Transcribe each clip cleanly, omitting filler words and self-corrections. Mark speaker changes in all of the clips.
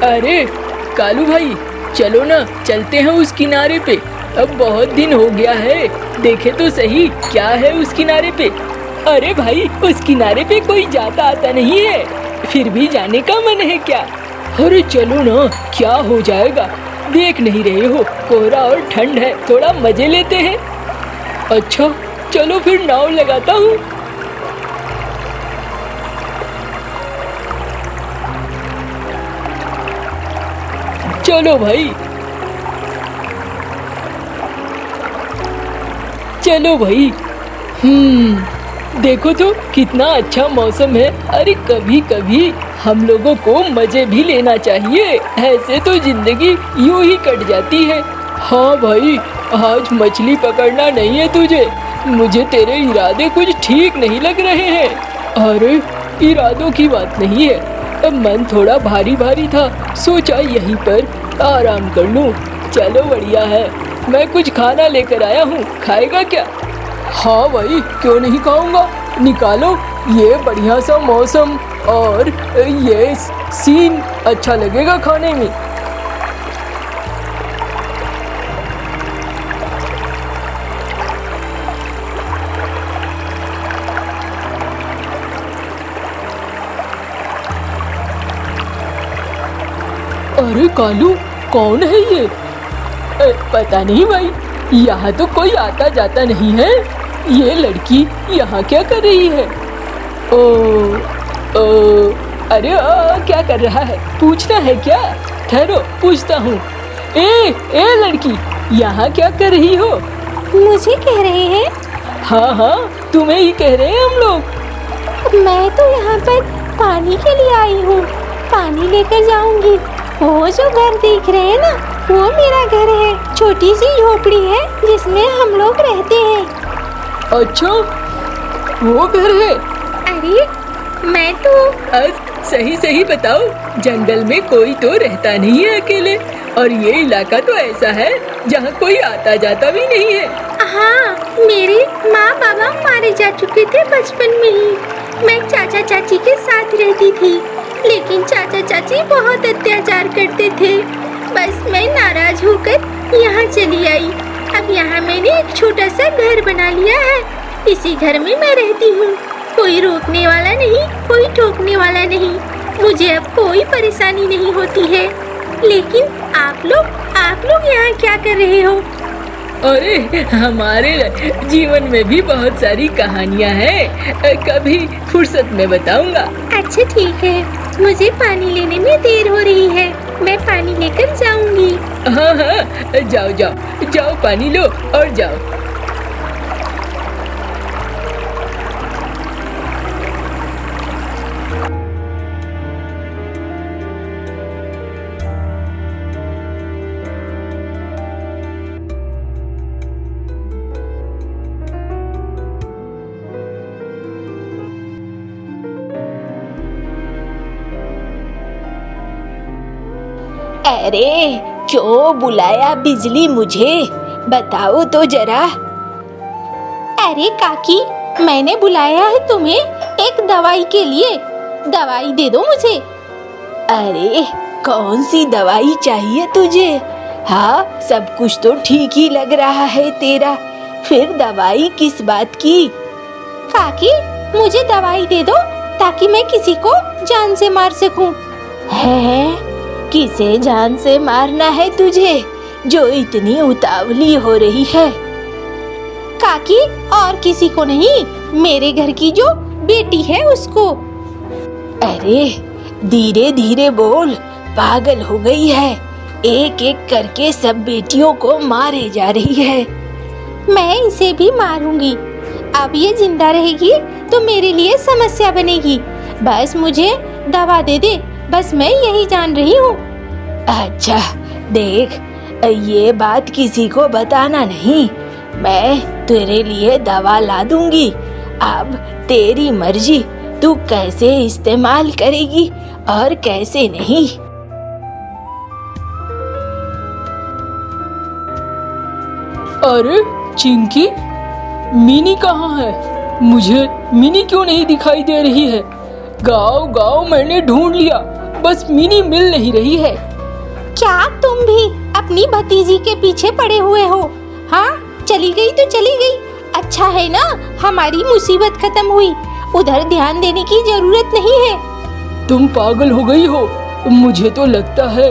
Speaker 1: अरे कालू भाई, चलो ना, चलते हैं उस किनारे पे। अब बहुत दिन हो गया है, देखे तो सही क्या है उस किनारे पे। अरे भाई, उस किनारे पे कोई जाता आता नहीं है, फिर भी जाने का मन है क्या? अरे चलो ना, क्या हो जाएगा, देख नहीं रहे हो कोहरा और ठंड है, थोड़ा मजे लेते हैं। अच्छा चलो फिर नाव लगाता हूँ। चलो भाई, चलो भाई। देखो तो कितना अच्छा मौसम है। अरे कभी कभी हम लोगों को मजे भी लेना चाहिए, ऐसे तो जिंदगी यूं ही कट जाती है। हाँ भाई, आज मछली पकड़ना नहीं है तुझे, मुझे तेरे इरादे कुछ ठीक नहीं लग रहे हैं। अरे इरादों की बात नहीं है, अब मन थोड़ा भारी भारी था, सोचा यहीं पर आराम कर लूं। चलो बढ़िया है, मैं कुछ खाना लेकर आया हूँ, खाएगा क्या? हाँ भाई, क्यों नहीं खाऊंगा, निकालो। ये बढ़िया सा मौसम और ये सीन अच्छा लगेगा खाने में। अरे कालू, कौन है ये? पता नहीं भाई, यहाँ तो कोई आता जाता नहीं है। ये लड़की यहाँ क्या कर रही है? अरे क्या कर रहा है, पूछना है क्या? ठहरो, पूछता हूँ। ए लड़की, यहाँ क्या कर रही हो?
Speaker 2: मुझे कह रहे हैं?
Speaker 1: हाँ हाँ, तुम्हें ही कह रहे हैं हम लोग।
Speaker 2: मैं तो यहाँ पर पानी के लिए आई हूँ, पानी लेकर जाऊंगी। वो जो घर देख रहे हैं ना, वो मेरा घर है। छोटी सी झोपड़ी है जिसमें हम लोग रहते हैं।
Speaker 1: अच्छा, वो घर है?
Speaker 2: अरे मैं तो
Speaker 1: सही सही बताओ, जंगल में कोई तो रहता नहीं है अकेले, और ये इलाका तो ऐसा है जहाँ कोई आता जाता भी नहीं है।
Speaker 2: हाँ, मेरे माँ बाबा मारे जा चुके थे बचपन में ही। मैं चाचा चाची के साथ रहती थी, लेकिन चाचा चाची बहुत अत्याचार करते थे। बस मैं नाराज होकर यहाँ चली आई। अब यहाँ मैंने एक छोटा सा घर बना लिया है, इसी घर में मैं रहती हूँ। कोई रोकने वाला नहीं, कोई टोकने वाला नहीं, मुझे अब कोई परेशानी नहीं होती है। लेकिन आप लोग यहाँ क्या कर रहे हो?
Speaker 1: अरे हमारे जीवन में भी बहुत सारी कहानियाँ हैं, कभी फुर्सत में बताऊंगा।
Speaker 2: अच्छा ठीक है, मुझे पानी लेने में देर हो रही है, मैं पानी लेकर जाऊंगी।
Speaker 1: हाँ हाँ, जाओ जाओ जाओ, पानी लो और जाओ।
Speaker 2: अरे क्यों बुलाया बिजली मुझे, बताओ तो जरा। अरे काकी, मैंने बुलाया है तुम्हें एक दवाई के लिए, दवाई दे दो मुझे। अरे कौन सी दवाई चाहिए तुझे? हाँ, सब कुछ तो ठीक ही लग रहा है तेरा, फिर दवाई किस बात की? काकी, मुझे दवाई दे दो ताकि मैं किसी को जान से मार सकूं। है? किसे जान से मारना है तुझे, जो इतनी उतावली हो रही है? काकी, और किसी को नहीं, मेरे घर की जो बेटी है उसको। अरे धीरे धीरे बोल, पागल हो गई है, एक एक करके सब बेटियों को मारे जा रही है। मैं इसे भी मारूंगी, अब ये जिंदा रहेगी तो मेरे लिए समस्या बनेगी। बस मुझे दवा दे दे, बस मैं यही जान रही हूँ। अच्छा देख, ये बात किसी को बताना नहीं, मैं तेरे लिए दवा ला दूंगी। अब तेरी मर्जी, तू कैसे इस्तेमाल करेगी और कैसे नहीं।
Speaker 1: अरे चिंकी, मिनी कहाँ है? मुझे मिनी क्यों नहीं दिखाई दे रही है? गाँव गाँव मैंने ढूंढ लिया, बस मिनी मिल नहीं रही है।
Speaker 2: क्या तुम भी अपनी भतीजी के पीछे पड़े हुए हो? हाँ, चली गई तो चली गई, अच्छा है ना, हमारी मुसीबत खत्म हुई, उधर ध्यान देने की जरूरत नहीं है।
Speaker 1: तुम पागल हो गई हो, मुझे तो लगता है।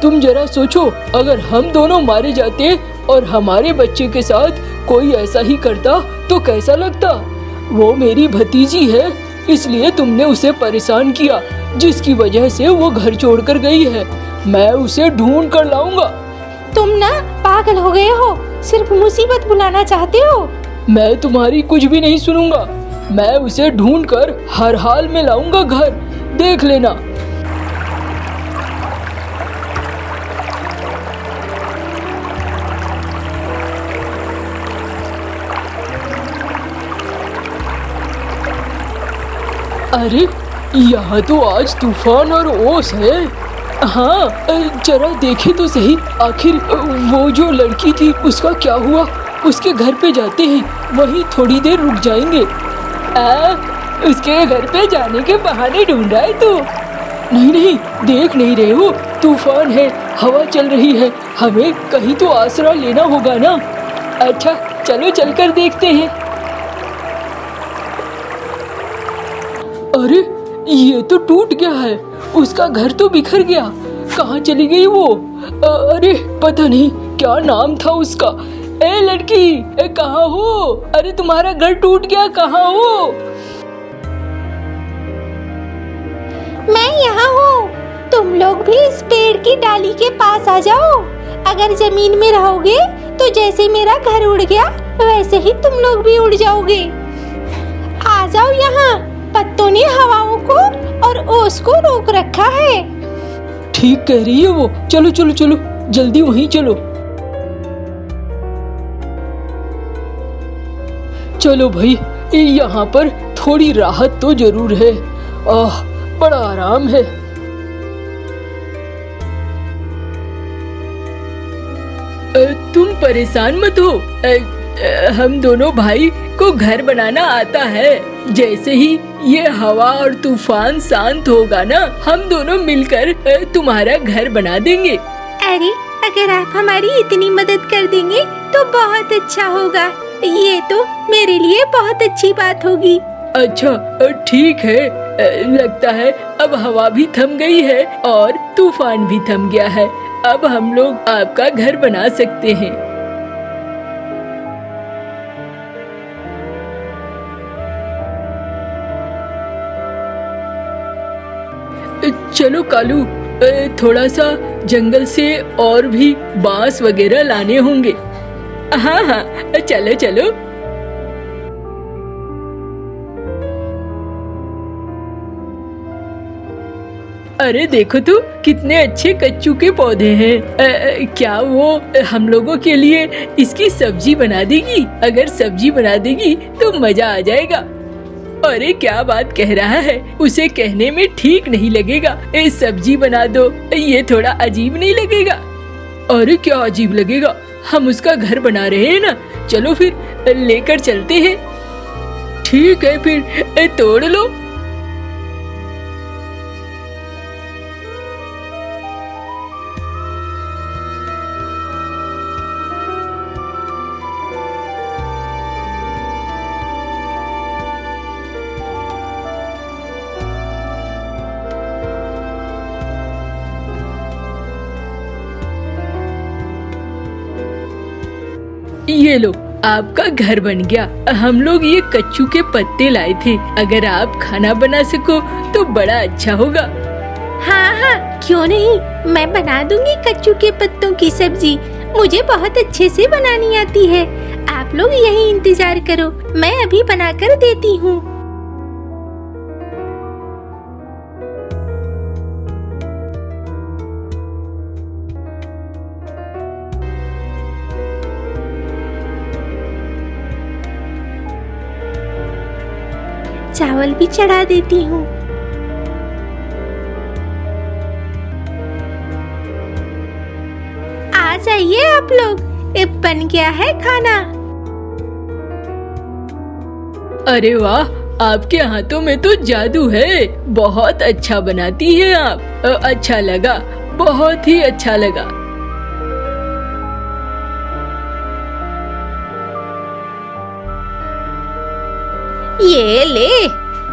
Speaker 1: तुम जरा सोचो, अगर हम दोनों मारे जाते और हमारे बच्चे के साथ कोई ऐसा ही करता तो कैसा लगता? वो मेरी भतीजी है, इसलिए तुमने उसे परेशान किया, जिसकी वजह से वो घर छोड़कर गई है। मैं उसे ढूंढ कर लाऊंगा।
Speaker 2: तुम ना पागल हो गए हो, सिर्फ मुसीबत बुलाना चाहते हो।
Speaker 1: मैं तुम्हारी कुछ भी नहीं सुनूंगा, मैं उसे ढूंढ कर हर हाल में लाऊंगा घर, देख लेना। अरे यहाँ तो आज तूफान और ओस है। हाँ, जरा देखे तो सही, आखिर वो जो लड़की थी उसका क्या हुआ? उसके घर पे जाते हैं, वहीं थोड़ी देर रुक जाएंगे। उसके घर पे जाने के बहाने ढूंढ रहा है तू? नहीं, देख नहीं रहे हो, तूफान है, हवा चल रही है, हमें कहीं तो आसरा लेना होगा ना। अच्छा चलो चलकर देखते हैं। अरे ये तो टूट गया है, उसका घर तो बिखर गया, कहाँ चली गई वो? अरे पता नहीं क्या नाम था उसका। ए लड़की, कहाँ हो? अरे तुम्हारा घर टूट गया, कहाँ हो?
Speaker 2: मैं यहाँ हूँ, तुम लोग भी इस पेड़ की डाली के पास आ जाओ। अगर जमीन में रहोगे तो जैसे मेरा घर उड़ गया वैसे ही तुम लोग भी उड़ जाओगे। आ जाओ यहाँ, पत्तों ने हवाओं को और ओस को रोक रखा है।
Speaker 1: ठीक कह रही है वो, चलो चलो चलो, जल्दी वहीं चलो। चलो भाई, यहाँ पर थोड़ी राहत तो जरूर है। बड़ा आराम है। तुम परेशान मत हो, हम दोनों भाई को घर बनाना आता है। जैसे ही ये हवा और तूफान शांत होगा ना, हम दोनों मिलकर तुम्हारा घर बना देंगे।
Speaker 2: अरे अगर आप हमारी इतनी मदद कर देंगे तो बहुत अच्छा होगा, ये तो मेरे लिए बहुत अच्छी बात होगी।
Speaker 1: अच्छा ठीक है, लगता है अब हवा भी थम गई है और तूफान भी थम गया है। अब हम लोग आपका घर बना सकते हैं। चलो कालू, थोड़ा सा जंगल से और भी बांस वगैरह लाने होंगे। हाँ, चलो चलो। अरे देखो तो कितने अच्छे कच्चू के पौधे हैं। क्या वो हम लोगों के लिए इसकी सब्जी बना देगी? अगर सब्जी बना देगी तो मजा आ जाएगा। अरे क्या बात कह रहा है, उसे कहने में ठीक नहीं लगेगा। सब्जी बना दो, ये थोड़ा अजीब नहीं लगेगा? अरे क्या अजीब लगेगा, हम उसका घर बना रहे हैं ना। चलो फिर लेकर चलते हैं। ठीक है फिर तोड़ लो। ये लो, आपका घर बन गया। हम लोग ये कच्चू के पत्ते लाए थे, अगर आप खाना बना सको तो बड़ा अच्छा होगा।
Speaker 2: हाँ, क्यों नहीं, मैं बना दूंगी कच्चू के पत्तों की सब्जी। मुझे बहुत अच्छे से बनानी आती है। आप लोग यही इंतजार करो, मैं अभी बनाकर देती हूँ। चावल भी चढ़ा देती हूँ। आ जाइए आप लोग, बन गया है खाना।
Speaker 1: अरे वाह, आपके हाथों में तो जादू है, बहुत अच्छा बनाती है आप। अच्छा लगा, बहुत ही अच्छा लगा।
Speaker 2: ये ले,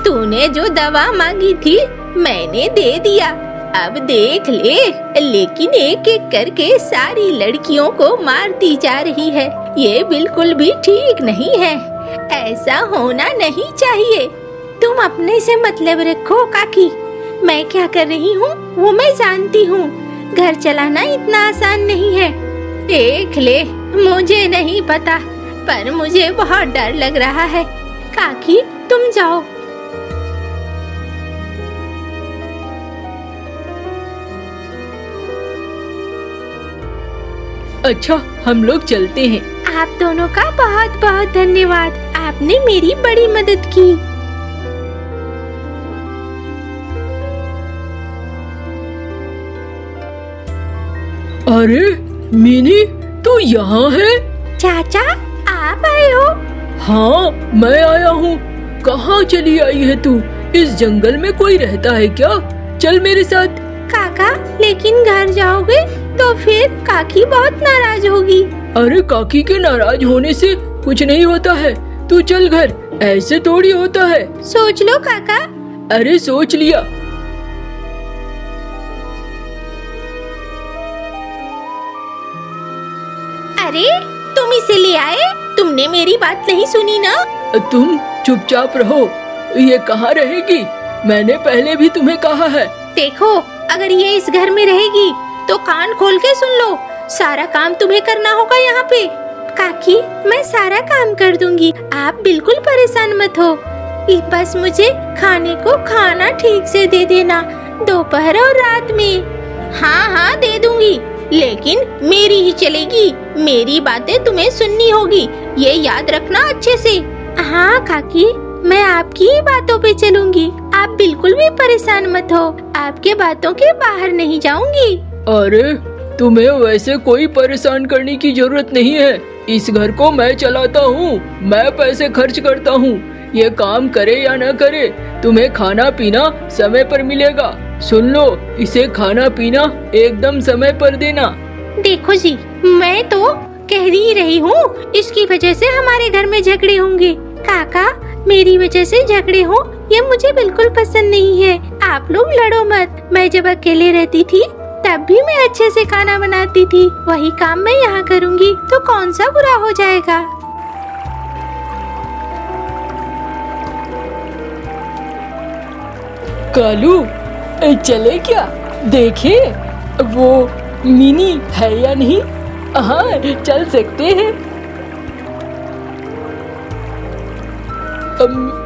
Speaker 2: तूने जो दवा मांगी थी मैंने दे दिया। अब देख ले, लेकिन एक एक करके सारी लड़कियों को मारती जा रही है। ये बिल्कुल भी ठीक नहीं है, ऐसा होना नहीं चाहिए। तुम अपने से मतलब रखो काकी, मैं क्या कर रही हूँ वो मैं जानती हूँ। घर चलाना इतना आसान नहीं है। देख ले, मुझे नहीं पता, पर मुझे बहुत डर लग रहा है। काकी तुम जाओ।
Speaker 1: अच्छा, हम लोग चलते हैं।
Speaker 2: आप दोनों का बहुत बहुत धन्यवाद, आपने मेरी बड़ी मदद की।
Speaker 1: अरे मिनी, तू यहाँ है?
Speaker 2: चाचा आप आए हो?
Speaker 1: हाँ, मैं आया हूँ। कहाँ चली आई है तू? इस जंगल में कोई रहता है क्या? चल मेरे साथ।
Speaker 2: काका, लेकिन घर जाओगे तो फिर काकी बहुत नाराज होगी।
Speaker 1: अरे काकी के नाराज होने से कुछ नहीं होता है, तू चल घर। ऐसे थोड़ी होता है।
Speaker 2: सोच लो काका।
Speaker 1: अरे सोच लिया।
Speaker 2: अरे तुम इसे ले आए? तुमने मेरी बात नहीं सुनी ना?
Speaker 1: तुम चुपचाप रहो, ये कहाँ रहेगी? मैंने पहले भी तुम्हें कहा है।
Speaker 2: देखो, अगर ये इस घर में रहेगी तो कान खोल के सुन लो, सारा काम तुम्हें करना होगा यहाँ पे। काकी, मैं सारा काम कर दूंगी, आप बिल्कुल परेशान मत हो। बस मुझे खाने को खाना ठीक से दे देना, दोपहर और रात में। हाँ हाँ दे दूंगी, लेकिन मेरी ही चलेगी। मेरी बातें तुम्हें सुननी होगी, ये याद रखना अच्छे से। हाँ काकी, मैं आपकी ही बातों पे चलूंगी, आप बिल्कुल भी परेशान मत हो। आपके बातों के बाहर नहीं जाऊंगी।
Speaker 1: अरे तुम्हें वैसे कोई परेशान करने की जरूरत नहीं है। इस घर को मैं चलाता हूँ, मैं पैसे खर्च करता हूँ। ये काम करे या न करे, तुम्हें खाना पीना समय पर मिलेगा। सुन लो, इसे खाना पीना एकदम समय पर देना।
Speaker 2: देखो जी, मैं तो कह ही रही हूँ, इसकी वजह से हमारे घर में झगड़े होंगे। काका, मेरी वजह से झगड़े हो ये मुझे बिल्कुल पसंद नहीं है। आप लोग लड़ो मत। मैं जब अकेले रहती थी तब भी मैं अच्छे से खाना बनाती थी, वही काम मैं यहाँ करूँगी तो कौन सा बुरा हो जाएगा।
Speaker 1: कालू, चले क्या? देखे वो मिनी है या नहीं? हाँ, चल सकते हैं।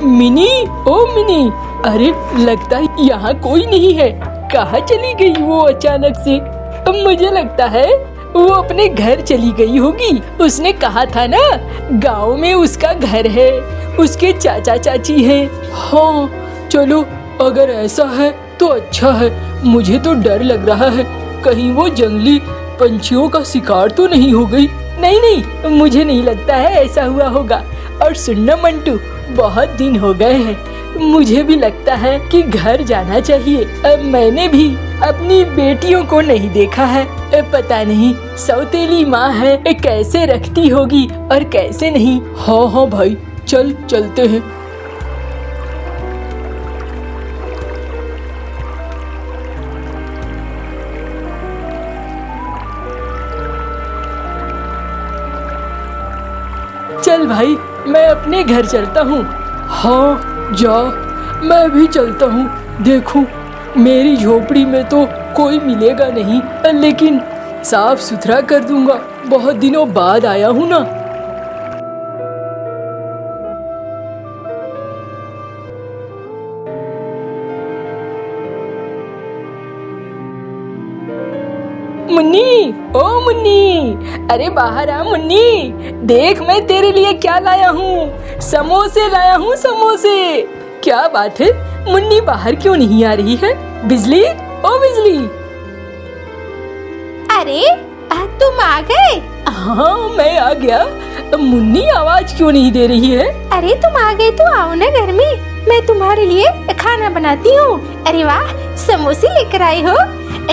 Speaker 1: मिनी, ओ मिनी, अरे लगता है यहाँ कोई नहीं है। कहाँ चली गई वो अचानक से? मुझे लगता है वो अपने घर चली गई होगी। उसने कहा था ना, गांव में उसका घर है, उसके चाचा चाची हैं। हाँ चलो, अगर ऐसा है तो अच्छा है। मुझे तो डर लग रहा है, कहीं वो जंगली पंछियों का शिकार तो नहीं हो गई। नहीं नहीं, मुझे नहीं लगता है ऐसा हुआ होगा। और सुनना मंटू, बहुत दिन हो गए हैं, मुझे भी लगता है कि घर जाना चाहिए। अब मैंने भी अपनी बेटियों को नहीं देखा है। पता नहीं सौतेली माँ है, कैसे रखती होगी और कैसे नहीं। हाँ हाँ भाई, चलते हैं। चल भाई, मैं अपने घर चलता हूँ। हाँ जा, मैं भी चलता हूँ। देखूं, मेरी झोपड़ी में तो कोई मिलेगा नहीं, लेकिन साफ सुथरा कर दूंगा। बहुत दिनों बाद आया हूँ ना। मुन्नी, ओ मुन्नी, अरे बाहर आ मुन्नी। देख मैं तेरे लिए क्या लाया हूँ, समोसे लाया हूँ, समोसे। क्या बात है, मुन्नी बाहर क्यों नहीं आ रही है? बिजली, ओ बिजली।
Speaker 2: अरे तुम आ गए?
Speaker 1: हाँ मैं आ गया। मुन्नी आवाज क्यों नहीं दे रही है?
Speaker 2: अरे तुम आ गए तो आओ ना घर में, मैं तुम्हारे लिए खाना बनाती हूँ। अरे वाह, समोसे लेकर आई हो।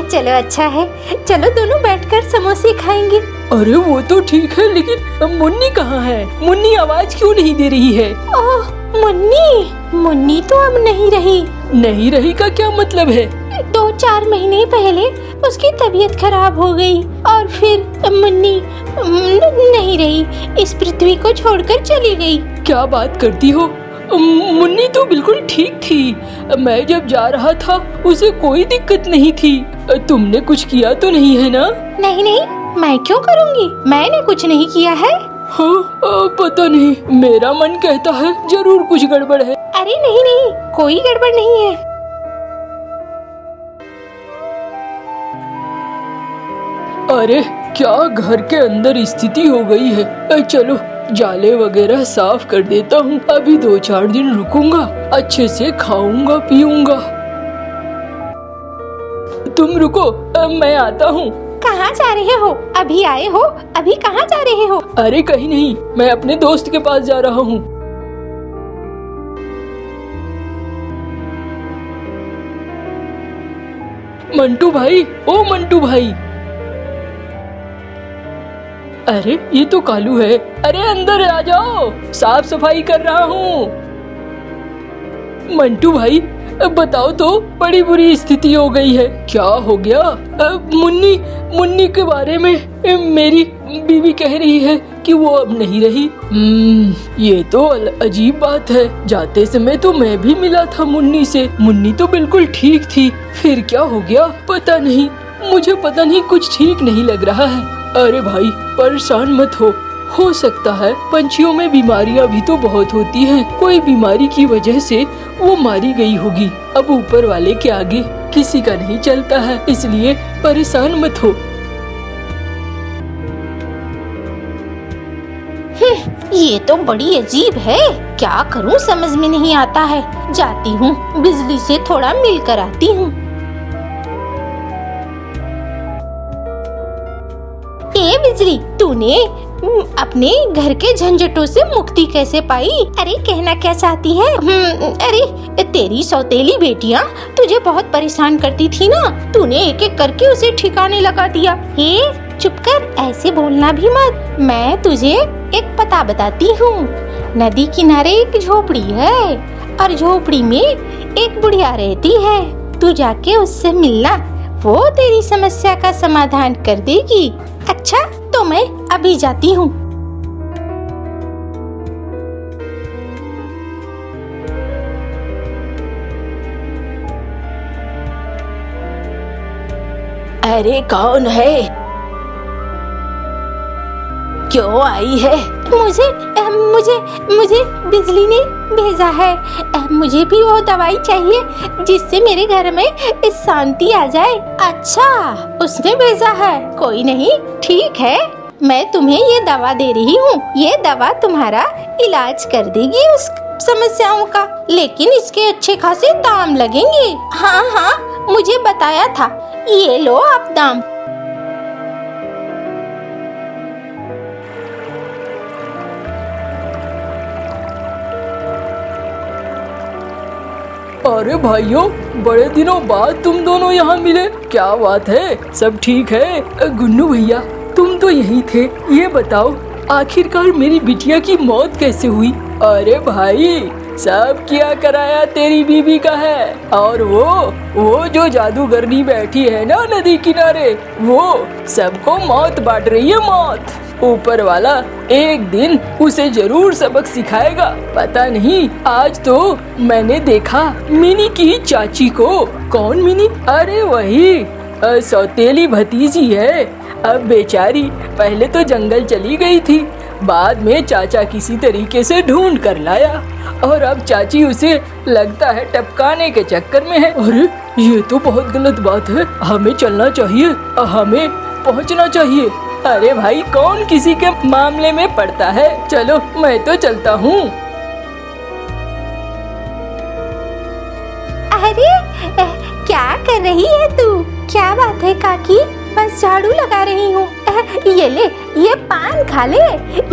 Speaker 2: चलो अच्छा है, चलो दोनों बैठकर समोसे खाएंगे।
Speaker 1: अरे वो तो ठीक है, लेकिन मुन्नी कहाँ है? मुन्नी आवाज क्यों नहीं दे रही है?
Speaker 2: ओह मुन्नी तो अब नहीं रही।
Speaker 1: नहीं रही का क्या मतलब है?
Speaker 2: 2-4 महीने पहले उसकी तबीयत खराब हो गई और फिर मुन्नी नहीं रही, इस पृथ्वी को छोड़कर चली गई।
Speaker 1: क्या बात करती हो? मुन्नी तो बिल्कुल ठीक थी। मैं जब जा रहा था उसे कोई दिक्कत नहीं थी। तुमने कुछ किया तो नहीं है ना?
Speaker 2: नहीं, मैं क्यों करूँगी, मैंने कुछ नहीं किया है।
Speaker 1: हाँ, पता नहीं, मेरा मन कहता है जरूर कुछ गड़बड़ है।
Speaker 2: अरे नहीं, कोई गड़बड़ नहीं है।
Speaker 1: अरे क्या घर के अंदर स्थिति हो गई है। चलो जाले वगैरह साफ कर देता हूँ। अभी 2-4 दिन रुकूंगा, अच्छे से खाऊंगा पीऊंगा। तुम रुको, मैं आता हूँ।
Speaker 2: कहाँ जा रहे हो? अभी आए हो, अभी कहाँ जा रहे हो?
Speaker 1: अरे कहीं नहीं, मैं अपने दोस्त के पास जा रहा हूँ। मंटू भाई, ओ मंटू भाई। अरे ये तो कालू है। अरे अंदर आ जाओ, साफ सफाई कर रहा हूँ। मंटू भाई बताओ तो, बड़ी बुरी स्थिति हो गई है। क्या हो गया? मुन्नी के बारे में मेरी बीवी कह रही है कि वो अब नहीं रही। ये तो अजीब बात है। जाते समय तो मैं भी मिला था मुन्नी से। मुन्नी तो बिल्कुल ठीक थी, फिर क्या हो गया पता नहीं। मुझे पता नहीं, कुछ ठीक नहीं लग रहा है। अरे भाई परेशान मत हो सकता है पंछियों में बीमारियां भी तो बहुत होती हैं। कोई बीमारी की वजह से वो मारी गई होगी। अब ऊपर वाले के आगे किसी का नहीं चलता है, इसलिए परेशान मत हो।
Speaker 2: ये तो बड़ी अजीब है, क्या करूं समझ में नहीं आता है। जाती हूँ, बिजली से थोड़ा मिल कर आती हूँ। ए बिजली, तूने अपने घर के झंझटों से मुक्ति कैसे पाई? अरे कहना क्या चाहती है? अरे तेरी सौतेली बेटियां तुझे बहुत परेशान करती थी ना, तूने एक एक करके उसे ठिकाने लगा दिया। हे चुप कर, ऐसे बोलना भी मत। मैं तुझे एक पता बताती हूँ। नदी किनारे एक झोपड़ी है और झोपड़ी में एक बुढ़िया रहती है। तू जाके उससे मिलना, वो तेरी समस्या का समाधान कर देगी। अच्छा तो मैं अभी जाती हूँ।
Speaker 1: अरे कौन है? क्यों आई है?
Speaker 2: मुझे बिजली ने भेजा है। मुझे भी वो दवाई चाहिए जिससे मेरे घर में शांति आ जाए। अच्छा उसने भेजा है, कोई नहीं, ठीक है, मैं तुम्हें ये दवा दे रही हूँ। ये दवा तुम्हारा इलाज कर देगी उस समस्याओं का, लेकिन इसके अच्छे खासे दाम लगेंगे। हाँ मुझे बताया था। ये लो आप दाम।
Speaker 1: अरे भाइयों, बड़े दिनों बाद तुम दोनों यहाँ मिले, क्या बात है? सब ठीक है? गुन्नू भैया तुम तो यहीं थे, ये बताओ आखिरकार मेरी बिटिया की मौत कैसे हुई? अरे भाई सब किया कराया तेरी बीबी का है, और वो जो जादूगरनी बैठी है ना नदी किनारे, वो सबको मौत बांट रही है, मौत। ऊपर वाला एक दिन उसे जरूर सबक सिखाएगा। पता नहीं, आज तो मैंने देखा मिनी की चाची को। कौन मिनी? अरे वही सौतेली भतीजी है। अब बेचारी पहले तो जंगल चली गई थी, बाद में चाचा किसी तरीके से ढूंढ कर लाया, और अब चाची उसे लगता है टपकाने के चक्कर में है। अरे ये तो बहुत गलत बात है, हमें चलना चाहिए, हमें पहुंचना चाहिए। अरे भाई कौन किसी के मामले में पड़ता है, चलो मैं तो चलता हूँ।
Speaker 2: अरे क्या कर रही है तू? क्या बात है काकी? बस झाड़ू लगा रही हूँ। ये ले, ये पान खा ले।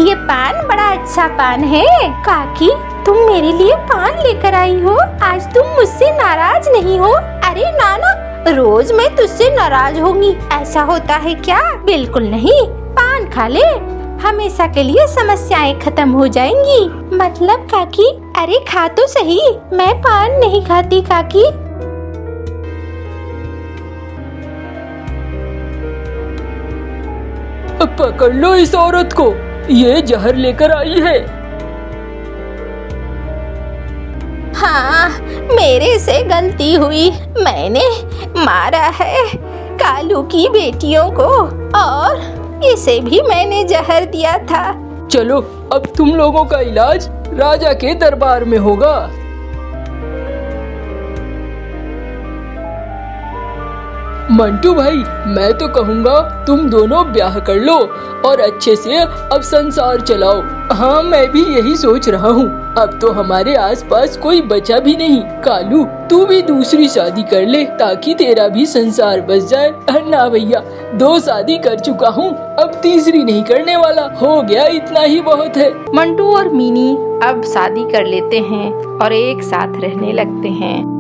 Speaker 2: ये पान बड़ा अच्छा पान है। काकी, तुम मेरे लिए पान लेकर आई हो। आज तुम मुझसे नाराज नहीं हो? अरे नाना, रोज मैं तुझसे नाराज होंगी, ऐसा होता है क्या? बिल्कुल नहीं, पान खा ले, हमेशा के लिए समस्याएं खत्म हो जाएंगी। मतलब काकी? अरे खा तो सही। मैं पान नहीं खाती काकी।
Speaker 1: पकड़ लो इस औरत को, ये जहर लेकर आई है।
Speaker 2: हाँ, मेरे से गलती हुई। मैंने मारा है कालू की बेटियों को और इसे भी मैंने जहर दिया था।
Speaker 1: चलो, अब तुम लोगों का इलाज राजा के दरबार में होगा। मंटू भाई, मैं तो कहूँगा तुम दोनों ब्याह कर लो और अच्छे से अब संसार चलाओ। हाँ, मैं भी यही सोच रहा हूँ। अब तो हमारे आसपास कोई बचा भी नहीं। कालू, तू भी दूसरी शादी कर ले ताकि तेरा भी संसार बच जाए। ना भैया, 2 शादी कर चुका हूँ, अब तीसरी नहीं करने वाला। हो गया, इतना ही बहुत है।
Speaker 2: मंटू और मीनी अब शादी कर लेते हैं और एक साथ रहने लगते हैं।